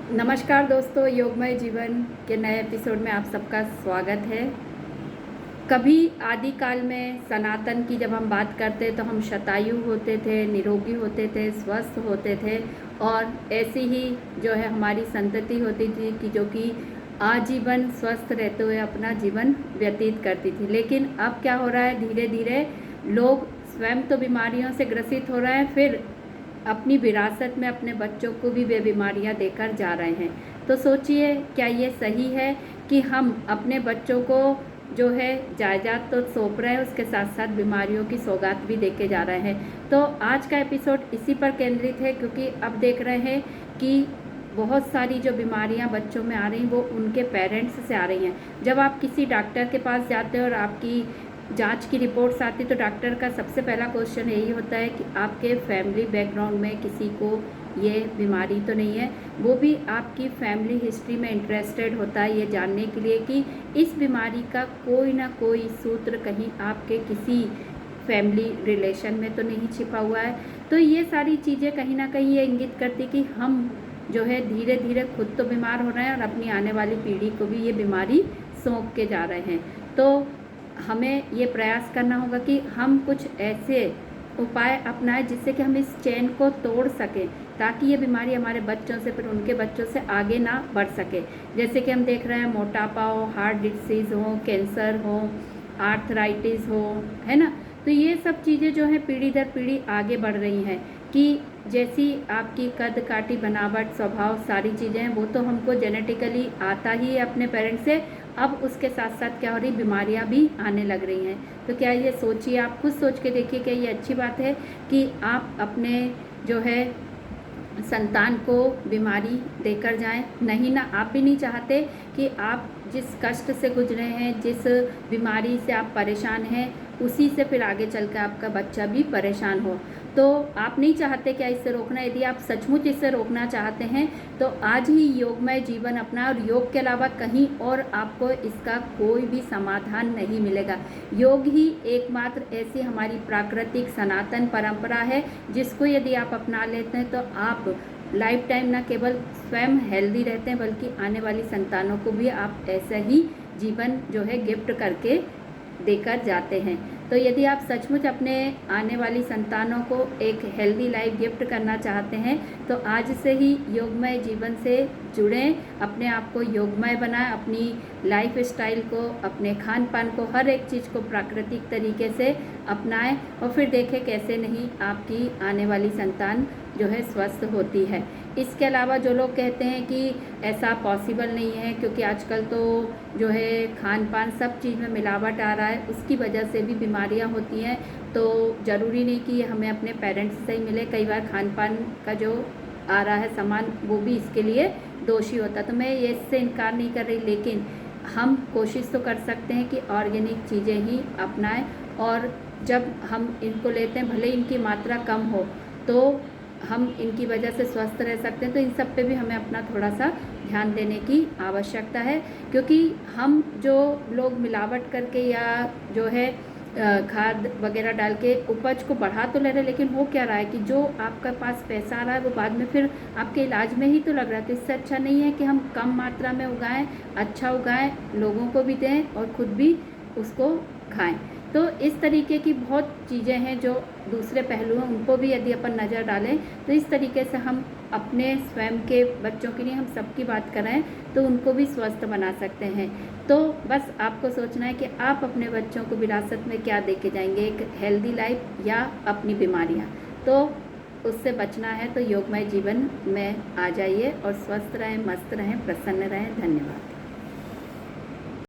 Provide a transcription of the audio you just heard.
नमस्कार दोस्तों, योगमय जीवन के नए एपिसोड में आप सबका स्वागत है। कभी आदिकाल में सनातन की जब हम बात करते तो हम शतायु होते थे, निरोगी होते थे, स्वस्थ होते थे और ऐसी ही जो है हमारी संतति होती थी कि जो कि आजीवन स्वस्थ रहते हुए अपना जीवन व्यतीत करती थी। लेकिन अब क्या हो रहा है, धीरे धीरे लोग स्वयं तो बीमारियों से ग्रसित हो रहे हैं, फिर अपनी विरासत में अपने बच्चों को भी वे बीमारियां देकर जा रहे हैं। तो सोचिए, क्या ये सही है कि हम अपने बच्चों को जो है जायदाद तो सौंप रहे हैं, उसके साथ साथ बीमारियों की सौगात भी देके जा रहे हैं। तो आज का एपिसोड इसी पर केंद्रित है, क्योंकि अब देख रहे हैं कि बहुत सारी जो बीमारियां बच्चों में आ रही हैं वो उनके पेरेंट्स से आ रही हैं। जब आप किसी डॉक्टर के पास जाते हो और आपकी जांच की रिपोर्ट्स आती तो डॉक्टर का सबसे पहला क्वेश्चन यही होता है कि आपके फैमिली बैकग्राउंड में किसी को ये बीमारी तो नहीं है। वो भी आपकी फैमिली हिस्ट्री में इंटरेस्टेड होता है ये जानने के लिए कि इस बीमारी का कोई ना कोई सूत्र कहीं आपके किसी फैमिली रिलेशन में तो नहीं छिपा हुआ है। तो ये सारी चीज़ें कहीं ना कहीं ये इंगित करती कि हम जो है धीरे धीरे खुद तो बीमार हो रहे हैं और अपनी आने वाली पीढ़ी को भी ये बीमारी सौंप के जा रहे हैं। तो हमें ये प्रयास करना होगा कि हम कुछ ऐसे उपाय अपनाएं जिससे कि हम इस चेन को तोड़ सकें, ताकि ये बीमारी हमारे बच्चों से फिर उनके बच्चों से आगे ना बढ़ सके। जैसे कि हम देख रहे हैं मोटापा हो, हार्ट डिसीज़ हो, कैंसर हो, आर्थराइटिस हो, है ना। तो ये सब चीज़ें जो हैं पीढ़ी दर पीढ़ी आगे बढ़ रही हैं कि जैसी आपकी कद काठी बनावट स्वभाव सारी चीज़ें हैं वो तो हमको जेनेटिकली आता ही है अपने पेरेंट्स से। अब उसके साथ साथ क्या हो रही, बीमारियां भी आने लग रही हैं। तो क्या ये सोचिए, आप खुद सोच के देखिए, क्या ये अच्छी बात है कि आप अपने जो है संतान को बीमारी देकर जाएं? नहीं ना, आप भी नहीं चाहते कि आप जिस कष्ट से गुजरे हैं, जिस बीमारी से आप परेशान हैं, उसी से फिर आगे चल कर आपका बच्चा भी परेशान हो। तो आप नहीं चाहते क्या इससे रोकना? यदि आप सचमुच इससे रोकना चाहते हैं तो आज ही योगमय जीवन अपनाएं, और योग के अलावा कहीं और आपको इसका कोई भी समाधान नहीं मिलेगा। योग ही एकमात्र ऐसी हमारी प्राकृतिक सनातन परंपरा है जिसको यदि आप अपना लेते हैं तो आप लाइफ टाइम ना केवल स्वयं हेल्दी रहते हैं बल्कि आने वाली संतानों को भी आप ऐसा ही जीवन जो है गिफ्ट करके देकर जाते हैं। तो यदि आप सचमुच अपने आने वाली संतानों को एक हेल्दी लाइफ गिफ्ट करना चाहते हैं तो आज से ही योगमय जीवन से जुड़ें, अपने आप को योगमय बनाएं, अपनी लाइफ स्टाइल को, अपने खान पान को, हर एक चीज़ को प्राकृतिक तरीके से अपनाएं और फिर देखें कैसे नहीं आपकी आने वाली संतान जो है स्वस्थ होती है। इसके अलावा जो लोग कहते हैं कि ऐसा पॉसिबल नहीं है क्योंकि आजकल तो जो है खान पान सब चीज़ में मिलावट आ रहा है, उसकी वजह से भी बीमारियां होती हैं, तो ज़रूरी नहीं कि हमें अपने पेरेंट्स से ही मिले। कई बार खान पान का जो आ रहा है सामान वो भी इसके लिए दोषी होता है। तो मैं ये इससे इनकार नहीं कर रही, लेकिन हम कोशिश तो कर सकते हैं कि ऑर्गेनिक चीज़ें ही अपनाएं, और जब हम इनको लेते हैं भले इनकी मात्रा कम हो तो हम इनकी वजह से स्वस्थ रह सकते हैं। तो इन सब पे भी हमें अपना थोड़ा सा ध्यान देने की आवश्यकता है, क्योंकि हम जो लोग मिलावट करके या जो है खाद वगैरह डाल के उपज को बढ़ा तो ले रहे हैं, लेकिन हो क्या रहा है कि जो आपके पास पैसा आ रहा है वो बाद में फिर आपके इलाज में ही तो लग रहा है। तो इससे अच्छा नहीं है कि हम कम मात्रा में उगाएं, अच्छा उगाएं, लोगों को भी दें और खुद भी उसको खाएं। तो इस तरीके की बहुत चीज़ें हैं जो दूसरे पहलू हैं, उनको भी यदि अपन नज़र डालें तो इस तरीके से हम अपने स्वयं के बच्चों के लिए हम सबकी बात करें तो उनको भी स्वस्थ बना सकते हैं। तो बस आपको सोचना है कि आप अपने बच्चों को विरासत में क्या दे के जाएंगे, एक हेल्दी लाइफ या अपनी बीमारियाँ। तो उससे बचना है तो योगमय जीवन में आ जाइए और स्वस्थ रहें, मस्त रहें, प्रसन्न रहें। धन्यवाद।